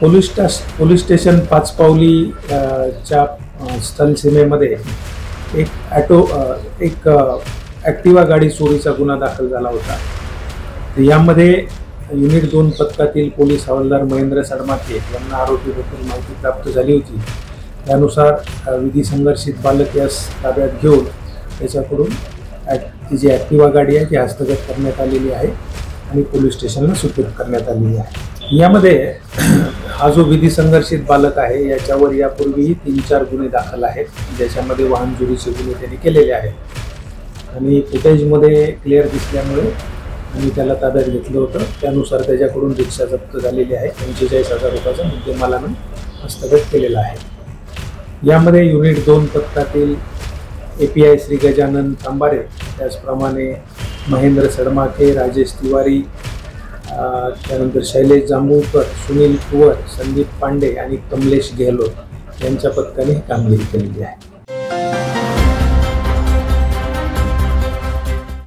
Police station Pachpaoli च्या स्थलसीमेमध्ये एक Activa गाडी चोरीचा गुन्हा दाखल झाला होता। यामध्ये युनिट 2 पथकातील पोलीस हवालदार महेंद्र सडमाके यांना आरोपीबद्दल माहिती प्राप्त झाली होती। त्यानुसार विधी संघर्षित बालक यास ताब्यात घेऊन त्याच्याकडून ती जी ॲक्टिवा गाडी आहे ती हस्तगत करण्यात आलेली आहे आणि पोलीस स्टेशनला सुपूर्द करण्यात आलेली आहे। यामध्ये हा जो विधी संघर्षित बालक आहे याच्यावर यापूर्वीही 3-4 गुन्हे दाखल आहेत, ज्याच्यामध्ये वाहन चोरीचे गुन्हे त्यांनी केलेले आहेत आणि फुटेजमध्ये क्लिअर दिसल्यामुळे आम्ही त्याला ताब्यात घेतलं होतं। त्यानुसार त्याच्याकडून रिक्षा जप्त झालेली आहे, 45,000 रुपयाचा मुद्देमालानं हस्तगत केलेला आहे। यामध्ये युनिट 2 पथकातील API श्री गजानन तांबारे, त्याचप्रमाणे महेंद्र सडमाके, राजेश तिवारी, त्यानंतर शैलेश जांभूळकर, सुनील कुवर, संदीप पांडे आणि कमलेश गेहलोत यांच्या पथकाने ही कामगिरी केलेली आहे।